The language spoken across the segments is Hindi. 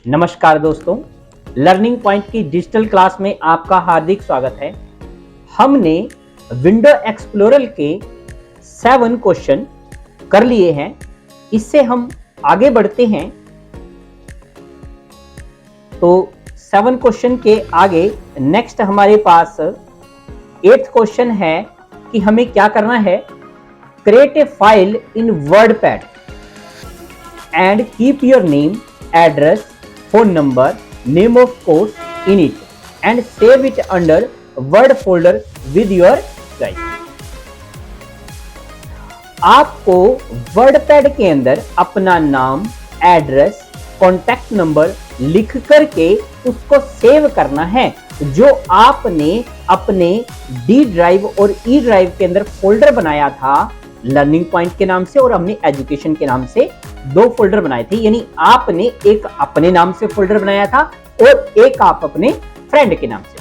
नमस्कार दोस्तों, लर्निंग पॉइंट की डिजिटल क्लास में आपका हार्दिक स्वागत है। हमने विंडो एक्सप्लोरर के 7 क्वेश्चन कर लिए हैं। इससे हम आगे बढ़ते हैं। तो 7 क्वेश्चन के आगे नेक्स्ट हमारे पास 8th क्वेश्चन है कि हमें क्या करना है। Create a file in WordPad and keep your name, address, phone number, name of course in it and save it under word folder with your choice। आपको वर्डपैड के अंदर अपना नाम, एड्रेस, कॉन्टैक्ट नंबर लिख करके उसको सेव करना है। जो आपने अपने डी ड्राइव और ई ड्राइव के अंदर फोल्डर बनाया था लर्निंग पॉइंट के नाम से और हमने एजुकेशन के नाम से 2 फोल्डर बनाए थे। यानी आपने एक अपने नाम से फोल्डर बनाया था और एक आप अपने फ्रेंड के नाम से।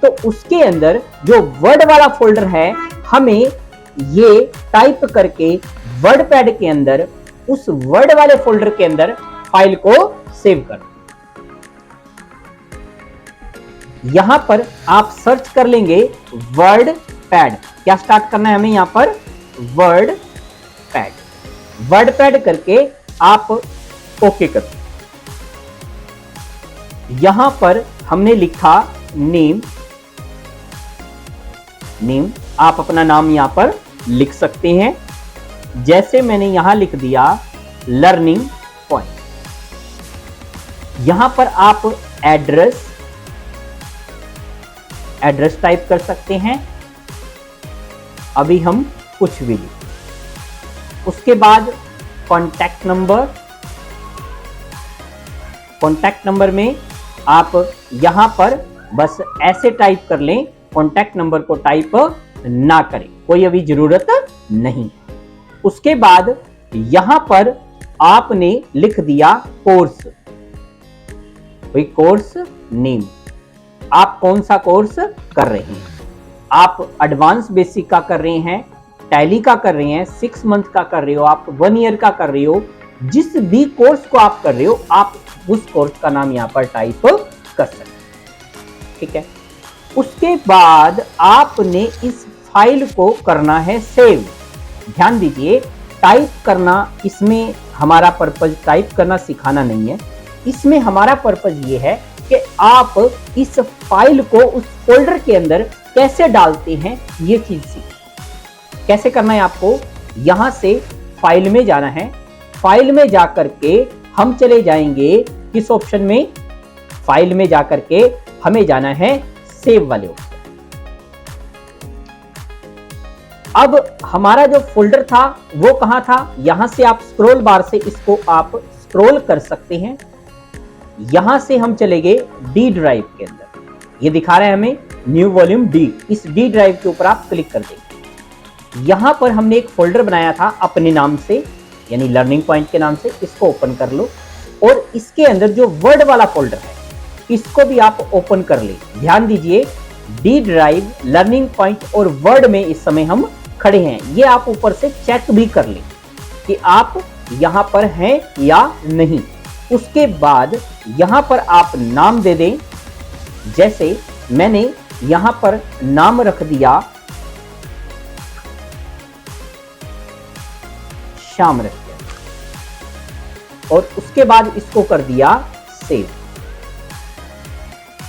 तो उसके अंदर जो वर्ड वाला फोल्डर है, हमें ये टाइप करके वर्डपैड के अंदर उस वर्ड वाले फोल्डर के अंदर फाइल को सेव कर। यहां पर आप सर्च कर लेंगे वर्डपैड। क्या स्टार्ट करना है हमें यहां पर? वर्डपैड करके आप ओके कर। यहां पर हमने लिखा नेम। आप अपना नाम यहां पर लिख सकते हैं। जैसे मैंने यहां लिख दिया लर्निंग पॉइंट। यहां पर आप एड्रेस टाइप कर सकते हैं। अभी हम कुछ भी लिख। उसके बाद कॉन्टैक्ट नंबर में आप यहां पर बस ऐसे टाइप कर लें। कॉन्टैक्ट नंबर को टाइप ना करें, कोई अभी जरूरत नहीं। उसके बाद यहां पर आपने लिख दिया कोर्स, कोई कोर्स नेम। आप कौन सा कोर्स कर रहे हैं? आप एडवांस बेसिक का कर रहे हैं, टैली का कर रहे हैं, 6 मंथ का कर रहे हो, आप 1 ईयर का कर रहे हो, जिस भी कोर्स को आप कर रहे हो आप उस कोर्स का नाम यहां पर टाइप कर सकते हैं। ठीक है। उसके बाद आपने इस फाइल को करना है सेव। ध्यान दीजिए, टाइप करना इसमें हमारा पर्पज टाइप करना सिखाना नहीं है। इसमें हमारा पर्पज ये है कि आप इस फाइल को उस फोल्डर के अंदर कैसे डालते हैं, ये चीज सीखें। कैसे करना है आपको? यहां से फाइल में जाना है। फाइल में जाकर के हम चले जाएंगे किस ऑप्शन में? फाइल में जाकर के हमें जाना है सेव वाले ऑप्शन। अब हमारा जो फोल्डर था वो कहां था? यहां से आप स्क्रॉल बार से इसको आप स्क्रॉल कर सकते हैं। यहां से हम चले गए डी ड्राइव के अंदर। ये दिखा रहा है हमें न्यू वॉल्यूम डी। इस डी ड्राइव के ऊपर आप क्लिक कर देंगे। यहां पर हमने एक फोल्डर बनाया था अपने नाम से, यानी लर्निंग पॉइंट के नाम से। इसको ओपन कर लो और इसके अंदर जो वर्ड वाला फोल्डर है इसको भी आप ओपन कर ले। ध्यान दीजिए, डी ड्राइव, लर्निंग पॉइंट और वर्ड में इस समय हम खड़े हैं। ये आप ऊपर से चेक भी कर ले कि आप यहां पर हैं या नहीं। उसके बाद यहां पर आप नाम दे दें। जैसे मैंने यहां पर नाम रख दिया श्याम रख दिया और उसके बाद इसको कर दिया सेव।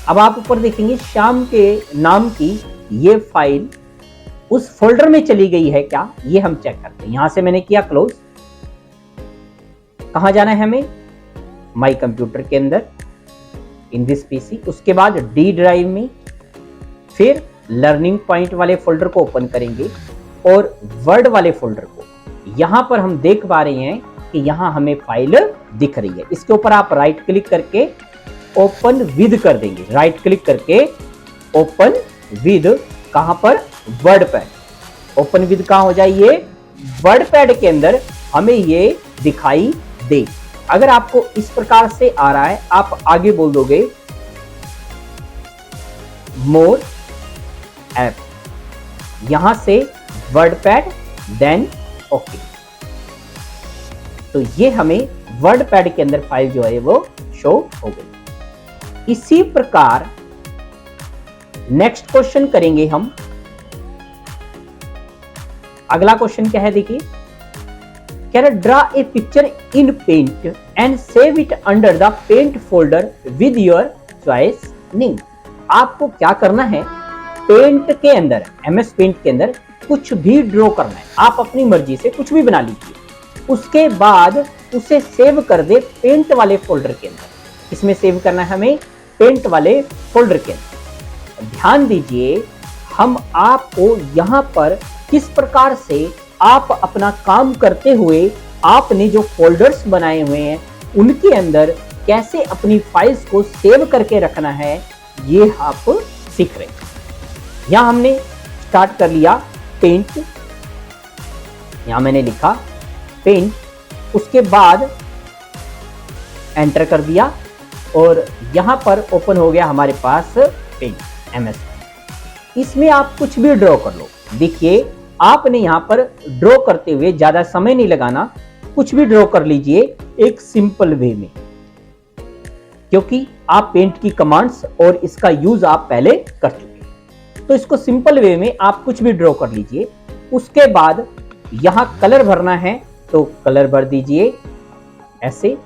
अब आप ऊपर देखेंगे श्याम के नाम की ये फाइल उस फोल्डर में चली गई है क्या, ये हम चेक करते हैं। यहां से मैंने किया क्लोज। कहां जाना है हमें? माई कंप्यूटर के अंदर, इन दिस पीसी। उसके बाद डी ड्राइव में, फिर लर्निंग पॉइंट वाले फोल्डर को ओपन करेंगे और वर्ड वाले फोल्डर को। यहां पर हम देख पा रहे हैं कि यहां हमें फाइल दिख रही है। इसके ऊपर आप राइट क्लिक करके ओपन विद कर देंगे। राइट क्लिक करके ओपन विद, कहां पर? वर्डपैड। ओपन विद कहां हो जाए? ये वर्डपैड के अंदर हमें ये दिखाई दे। अगर आपको इस प्रकार से आ रहा है, आप आगे बोल दोगे मोर ऐप। यहां से वर्डपैड, देन ओके। तो ये हमें वर्डपैड के अंदर फाइल जो है वो शो हो गई। इसी प्रकार नेक्स्ट क्वेश्चन करेंगे हम। अगला क्वेश्चन क्या है, देखिए, कह रहा draw a picture in paint and save it under the paint folder with your choice name. आपको क्या करना है, पेंट के अंदर, एमएस पेंट के अंदर कुछ भी ड्रॉ करना है, आप अपनी मर्जी से कुछ भी बना लीजिए, उसके बाद उसे सेव कर दे पेंट वाले फोल्डर के अंदर। इसमें सेव करना है हमें पेंट वाले फोल्डर के अंदर। ध्यान दीजिए, हम आपको यहां पर किस प्रकार से आप अपना काम करते हुए आपने जो फोल्डर्स बनाए हुए हैं उनके अंदर कैसे अपनी फाइल्स को सेव करके रखना है, ये आप सीख रहे हैं। यहां हमने स्टार्ट कर लिया पेंट, यहां मैंने लिखा पेंट, उसके बाद एंटर कर दिया और यहां पर ओपन हो गया हमारे पास पेंट एमएस। इसमें आप कुछ भी ड्रॉ कर लो। देखिए, आपने यहां पर ड्रॉ करते हुए ज्यादा समय नहीं लगाना, कुछ भी ड्रॉ कर लीजिए एक सिंपल वे में, क्योंकि आप पेंट की कमांड्स और इसका यूज आप पहले कर चुके हैं। तो इसको सिंपल वे में आप कुछ भी ड्रॉ कर लीजिए। उसके बाद यहां कलर भरना है तो कलर भर दीजिए ऐसे।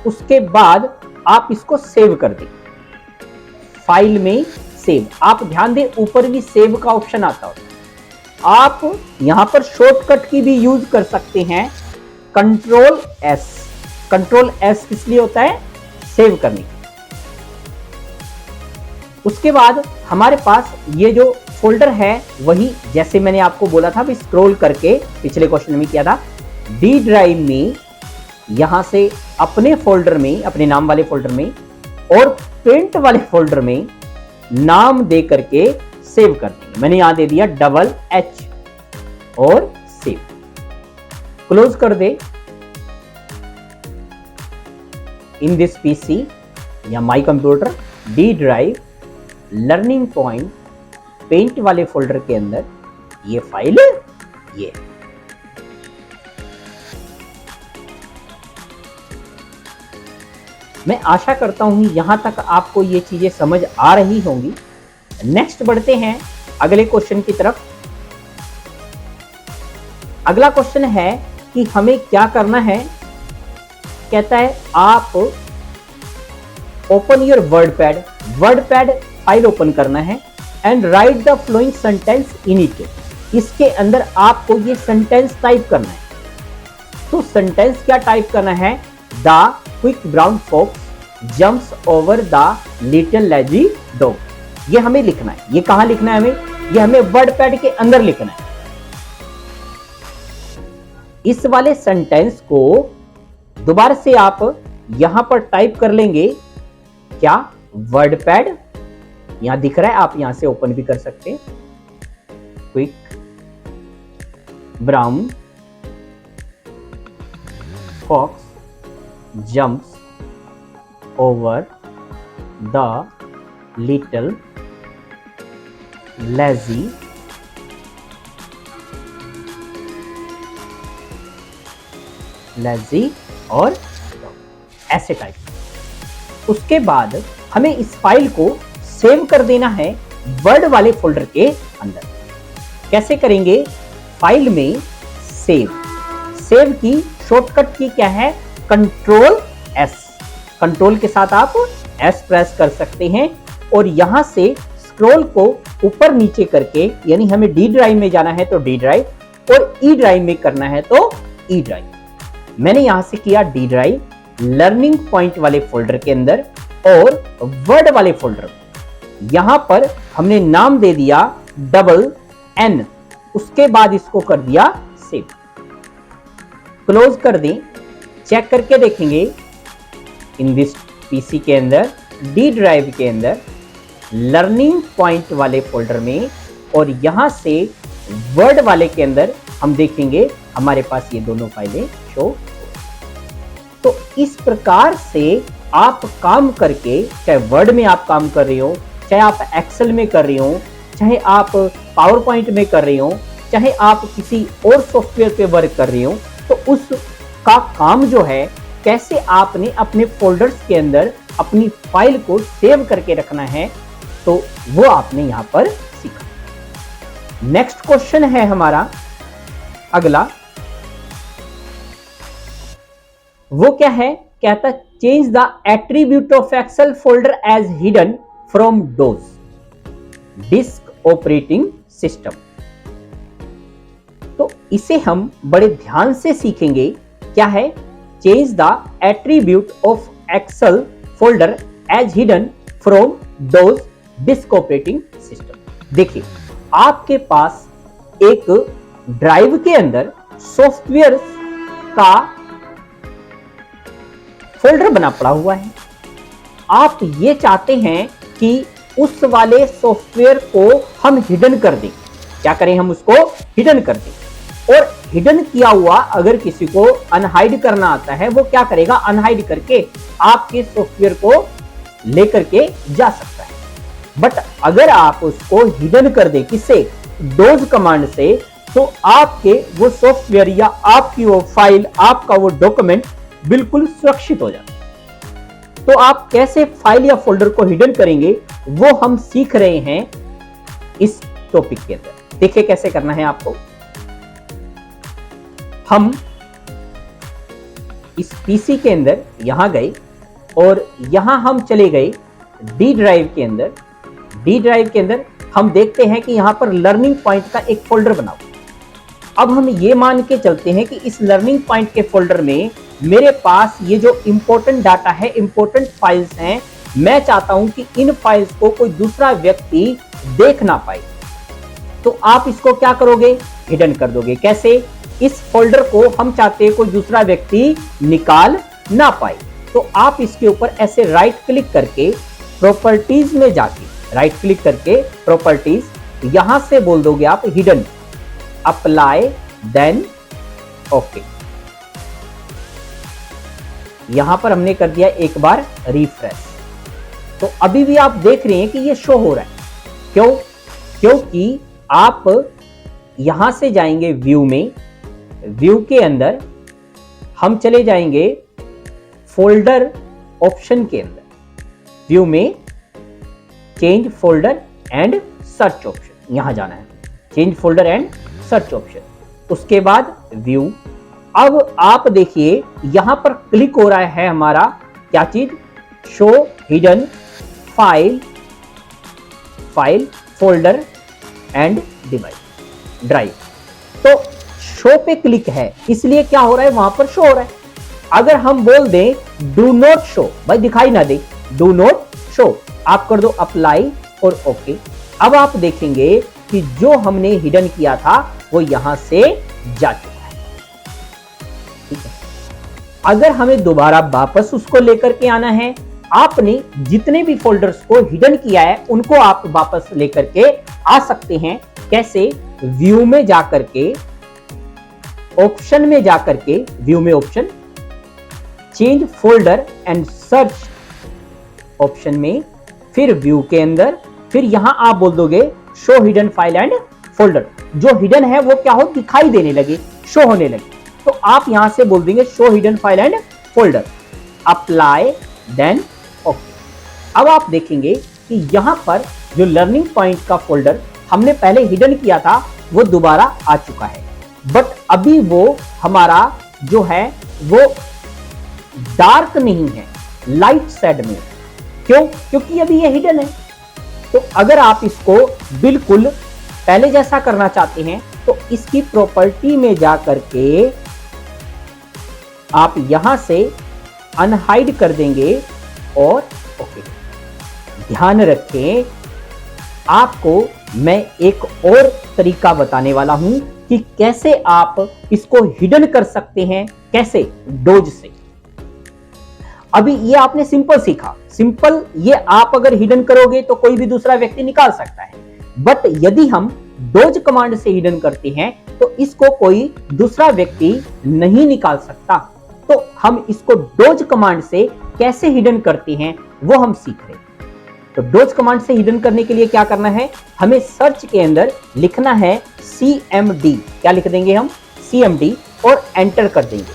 उसके बाद आप इसको सेव कर दें, फाइल में सेव। आप ध्यान दें, ऊपर भी सेव का ऑप्शन आता है। आप यहां पर शॉर्टकट की भी यूज कर सकते हैं, कंट्रोल एस। कंट्रोल एस किस लिए होता है, सेव करने के। उसके बाद हमारे पास ये जो फोल्डर है वही, जैसे मैंने आपको बोला था भी स्क्रॉल करके पिछले क्वेश्चन में किया था, डी ड्राइव में यहां से अपने फोल्डर में, अपने नाम वाले फोल्डर में और पेंट वाले फोल्डर में नाम दे करके सेव कर देंगे। मैंने यहां दे दिया $H और सेव। क्लोज कर दे। इन दिस पीसी या my computer D drive learning point paint वाले फोल्डर के अंदर ये फाइल ये। मैं आशा करता हूं यहां तक आपको ये चीजें समझ आ रही होंगी। नेक्स्ट बढ़ते हैं अगले क्वेश्चन की तरफ। अगला क्वेश्चन है कि हमें क्या करना है। कहता है आप open your WordPad, WordPad file open करना है and right the flowing sentence in it. इसके अंदर आपको ये सेंटेंस टाइप करना है। तो सेंटेंस क्या टाइप करना है, the quick brown fox jumps over the little lazy dog. ये हमें लिखना है। ये कहां लिखना है हमें, ये हमें वर्डपैड के अंदर लिखना है। इस वाले सेंटेंस को दोबारा से आप यहां पर टाइप कर लेंगे। क्या, वर्डपैड यहां दिख रहा है, आप यहां से ओपन भी कर सकते हैं। Quick brown fox jumps over the little lazy और ऐसे टाइप। उसके बाद हमें इस फाइल को सेव कर देना है वर्ड वाले फोल्डर के अंदर। कैसे करेंगे, फाइल में सेव, सेव की शॉर्टकट की क्या है, कंट्रोल एस। कंट्रोल के साथ आप एस प्रेस कर सकते हैं और यहां से स्क्रॉल को ऊपर नीचे करके, यानी हमें डी ड्राइव में जाना है तो डी ड्राइव और ई ड्राइव में करना है तो ई ड्राइव। मैंने यहां से किया डी ड्राइव लर्निंग पॉइंट वाले फोल्डर के अंदर और वर्ड वाले फोल्डर। यहां पर हमने नाम दे दिया $N। उसके बाद इसको कर दिया सेव। क्लोज कर दें। चेक करके देखेंगे इन दिस पीसी के अंदर डी ड्राइव के अंदर लर्निंग पॉइंट वाले फोल्डर में और यहां से वर्ड वाले के अंदर हम देखेंगे हमारे पास ये दोनों फाइलें शो। तो इस प्रकार से आप काम करके, चाहे वर्ड में आप काम कर रहे हो, चाहे आप एक्सेल में कर रहे हो, चाहे आप पावर पॉइंट में कर रहे हो, चाहे आप किसी और सॉफ्टवेयर पे वर्क कर रहे हो, तो उसका काम जो है कैसे आपने अपने फोल्डर्स के अंदर अपनी फाइल को सेव करके रखना है, तो वो आपने यहां पर सीखा। नेक्स्ट क्वेश्चन है हमारा अगला, वो क्या है, कहता change the attribute of excel folder as hidden from DOS disk operating system. तो इसे हम बड़े ध्यान से सीखेंगे। क्या है, change the attribute of excel folder as hidden from DOS disk operating system. देखिए, आपके पास एक ड्राइव के अंदर सॉफ्टवेयर का फोल्डर बना पड़ा हुआ है। आप ये चाहते हैं कि उस वाले सॉफ्टवेयर को हम हिडन कर दें। क्या करें, हम उसको हिडन कर दें। और हिडन किया हुआ अगर किसी को अनहाइड करना आता है, वो क्या करेगा, अनहाइड करके आपके सॉफ्टवेयर को लेकर के जा सकता है। बट अगर आप उसको हिडन कर दें, किससे, डोज कमांड से, तो आपके वो सॉफ्टवेयर या आपकी वो फाइल, आपका वो डॉक्यूमेंट बिल्कुल सुरक्षित हो जाता है। तो आप कैसे फाइल या फोल्डर को हिडन करेंगे, वो हम सीख रहे हैं इस टॉपिक के अंदर। देखिए कैसे करना है आपको। हम इस पीसी के अंदर यहां गए और यहां हम चले गए डी ड्राइव के अंदर। डी ड्राइव के अंदर हम देखते हैं कि यहां पर लर्निंग पॉइंट का एक फोल्डर बना हुआ। अब हम ये मान के चलते हैं कि इस लर्निंग पॉइंट के फोल्डर में मेरे पास ये जो इंपॉर्टेंट डाटा है, इंपॉर्टेंट फाइल्स हैं, मैं चाहता हूं कि इन फाइल्स को कोई दूसरा व्यक्ति देख ना पाए। तो आप इसको क्या करोगे, हिडन कर दोगे। कैसे, इस फोल्डर को हम चाहते हैं कोई दूसरा व्यक्ति निकाल ना पाए। तो आप इसके ऊपर ऐसे राइट क्लिक करके प्रॉपर्टीज में जाके, राइट क्लिक करके प्रॉपर्टीज, यहां से बोल दोगे आप हिडन, अप्लाई, देन ओके। यहां पर हमने कर दिया एक बार रिफ्रेश। तो अभी भी आप देख रहे हैं कि ये शो हो रहा है। क्यों, क्योंकि आप यहां से जाएंगे व्यू में, व्यू के अंदर हम चले जाएंगे फोल्डर ऑप्शन के अंदर, व्यू में change folder and search option, यहां जाना है, change folder and search option. उसके बाद व्यू। अब आप देखिए यहां पर क्लिक हो रहा है हमारा क्या चीज, show hidden file, file folder and device drive. तो शो पे क्लिक है, इसलिए क्या हो रहा है, वहां पर शो हो रहा है। अगर हम बोल दें डू नॉट शो, भाई दिखाई ना दे, डू नॉट शो, आप कर दो अप्लाई और ओके। अब आप देखेंगे कि जो हमने हिडन किया था वो यहां से जा चुका है। ठीक है, अगर हमें दोबारा वापस उसको लेकर के आना है, आपने जितने भी फोल्डर्स को हिडन किया है उनको आप वापस लेकर के आ सकते हैं। कैसे, व्यू में जाकर के, ऑप्शन में जाकर के, व्यू में option, change folder and search option में, फिर व्यू के अंदर, फिर यहां आप बोल दोगे show hidden file and folder. जो हिडन है वो क्या हो, दिखाई देने लगे, शो होने लगे। तो आप यहां से बोल देंगे show hidden file and folder, apply, then okay. अब आप देखेंगे कि यहां पर जो लर्निंग पॉइंट का फोल्डर हमने पहले हिडन किया था वो दोबारा आ चुका है। बट अभी वो हमारा जो है वो डार्क नहीं है, लाइट शेड में। क्यों, क्योंकि अभी ये हिडन है। तो अगर आप इसको बिल्कुल पहले जैसा करना चाहते हैं तो इसकी प्रॉपर्टी में जाकर के आप यहां से अनहाइड कर देंगे और ओके। ध्यान रखें, आपको मैं एक और तरीका बताने वाला हूं कि कैसे आप इसको हिडन कर सकते हैं। कैसे, डोज से। अभी ये आपने सिंपल सीखा, सिंपल, ये आप अगर हिडन करोगे तो कोई भी दूसरा व्यक्ति निकाल सकता है। बट यदि हम डोज कमांड से हिडन करते हैं तो इसको कोई दूसरा व्यक्ति नहीं निकाल सकता। तो हम इसको डोज कमांड से कैसे हिडन करते हैं वो हम सीख रहे हैं। तो डोज कमांड से हिडन करने के लिए क्या करना है, हमें सर्च के अंदर लिखना है CMD। क्या लिख देंगे हम, CMD, और एंटर कर देंगे।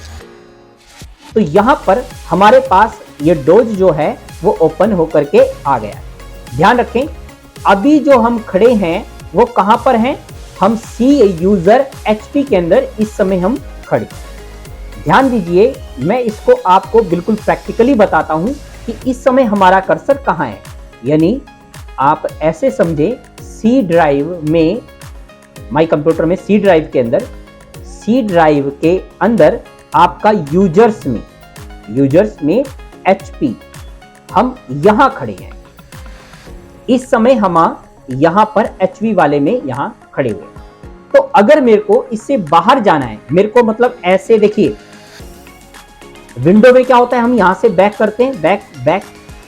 तो यहां पर हमारे पास ये डोज जो है वो ओपन होकर के आ गया। ध्यान रखें, अभी जो हम खड़े हैं वो कहां पर हैं? हम सी यूजर एचपी के अंदर इस समय हम खड़े। ध्यान दीजिए, मैं इसको आपको बिल्कुल प्रैक्टिकली बताता हूं कि इस समय हमारा कर्सर कहां है। यानी आप ऐसे समझे, सी ड्राइव में, माई कंप्यूटर में सी ड्राइव के अंदर, सी ड्राइव के अंदर आपका यूजर्स में एचपी, हम यहां खड़े हैं। इस समय हम यहां पर एचवी वाले में यहां खड़े हुए। तो अगर मेरे को इससे बाहर जाना है, मेरे को मतलब ऐसे देखिए, विंडो में क्या होता है, हम यहां से बैक करते हैं, बैक,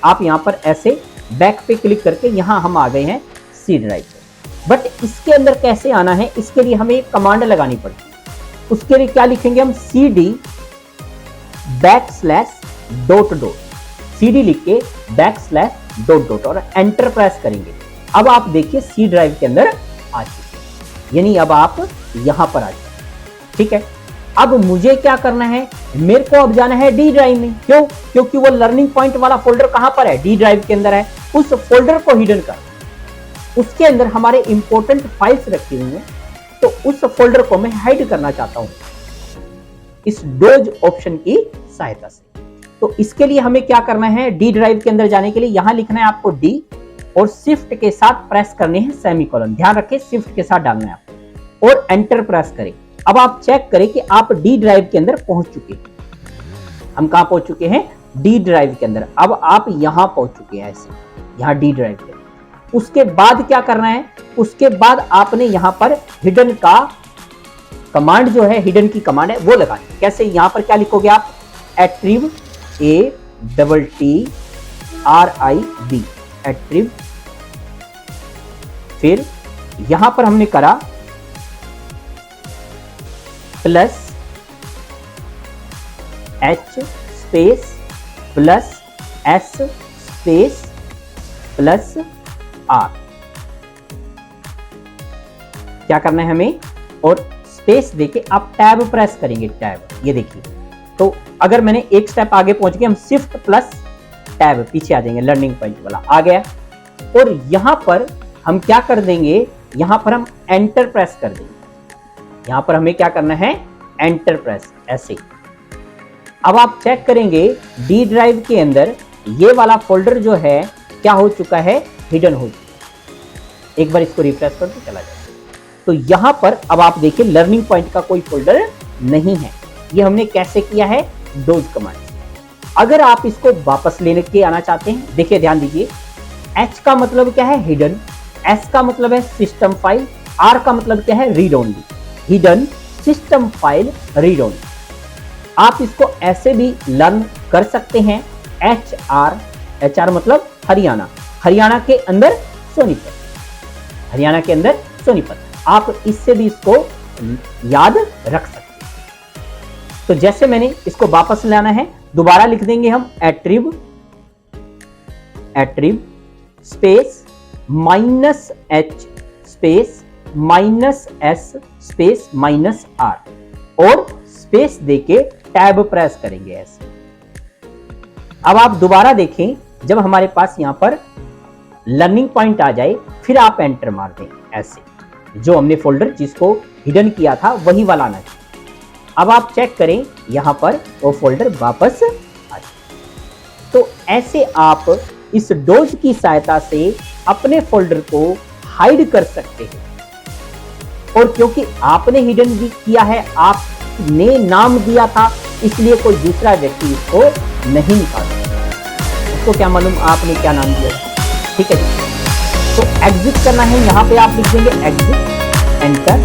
आप यहां पर ऐसे बैक पे क्लिक करके यहां हम आ गए हैं सी ड्राइव पे। बट इसके अंदर कैसे आना है, इसके लिए हमें एक कमांड लगानी पड़ती है। उसके लिए क्या लिखेंगे हम? cd /:, cd लिख के /:, और एंटर प्रेस करेंगे। अब आप देखिए सी ड्राइव के अंदर आ चुके हैं, यानी अब आप यहां पर आ चुके। ठीक है, अब मुझे क्या करना है? मेरे को अब जाना है डी ड्राइव में। क्यों? क्योंकि वो लर्निंग पॉइंट वाला फोल्डर कहां पर है? डी ड्राइव के अंदर है। उस फोल्डर को हिडन कर, उसके अंदर हमारे इंपॉर्टेंट फाइल्स रखी हुई हैं, तो उस फोल्डर को मैं हाइड करना चाहता हूं इस डोज ऑप्शन की सहायता से। तो इसके लिए हमें क्या करना है? डी ड्राइव के अंदर जाने के लिए यहां लिखना है आपको डी, और शिफ्ट के साथ प्रेस करने हैं सेमीकोलन। ध्यान रखें, शिफ्ट के साथ डालना है आपको, और एंटर प्रेस करें। अब आप चेक करें कि आप डी ड्राइव के अंदर पहुंच चुके हैं। हम कहां पहुंच चुके हैं? डी ड्राइव के अंदर। अब आप यहां पहुंच चुके हैं, ऐसे यहां डी ड्राइव के अंदर। उसके बाद क्या करना है? उसके बाद आपने यहां पर हिडन का कमांड जो है, हिडन की कमांड है वो लगानी। कैसे? यहां पर क्या लिखोगे आप? एट्रिब, ATTRIB, एट्रिब। फिर यहां पर हमने करा +H +S +R। क्या करना है हमें? और स्पेस देके आप टैब प्रेस करेंगे, टैब। ये देखिए, तो अगर मैंने एक स्टेप आगे पहुंच गया, हम शिफ्ट प्लस टैब पीछे आ जाएंगे, लर्निंग पॉइंट वाला आ गया। और यहां पर हम क्या कर देंगे? यहां पर हम एंटर प्रेस कर देंगे। यहां पर हमें क्या करना है? एंटर प्रेस, ऐसे। अब आप चेक करेंगे डी ड्राइव के अंदर ये वाला फोल्डर जो है क्या हो चुका है? हिडन हो चुका। एक बार इसको रिफ्रेश कर दो, चला जाए। तो यहां पर अब आप देखिए लर्निंग पॉइंट का कोई फोल्डर नहीं है। ये हमने कैसे किया है? Dose command. अगर आप इसको वापस लेने के आना चाहते हैं, देखिए ध्यान दीजिए, H का मतलब क्या है? हिडन। S का मतलब है सिस्टम फाइल। R का मतलब क्या है? Read only. Hidden system file read only. आप इसको ऐसे भी लर्न कर सकते हैं। HR मतलब हरियाणा, हरियाणा के अंदर सोनीपत, हरियाणा के अंदर सोनीपत। आप इससे भी इसको याद रख सकते हैं। तो जैसे मैंने इसको वापस लाना है, दोबारा लिख देंगे हम attrib space -H space -S space -R, और स्पेस देके टैब प्रेस करेंगे ऐसे। अब आप दोबारा देखें, जब हमारे पास यहां पर लर्निंग पॉइंट आ जाए, फिर आप एंटर मार दें ऐसे। जो हमने फोल्डर जिसको हिडन किया था वही वाला आना चाहिए। अब आप चेक करें, यहां पर वो फोल्डर वापस आ जाए। तो ऐसे आप इस डोज की सहायता से अपने फोल्डर को हाइड कर सकते हैं। और क्योंकि आपने हिडन भी किया है, आपने नाम दिया था, इसलिए कोई दूसरा व्यक्ति इसको नहीं निकाल सकता। उसको क्या मालूम आपने क्या नाम दिया? ठीक है, तो एग्जिट करना है, यहां पे आप लिख देंगे एग्जिट, एंटर।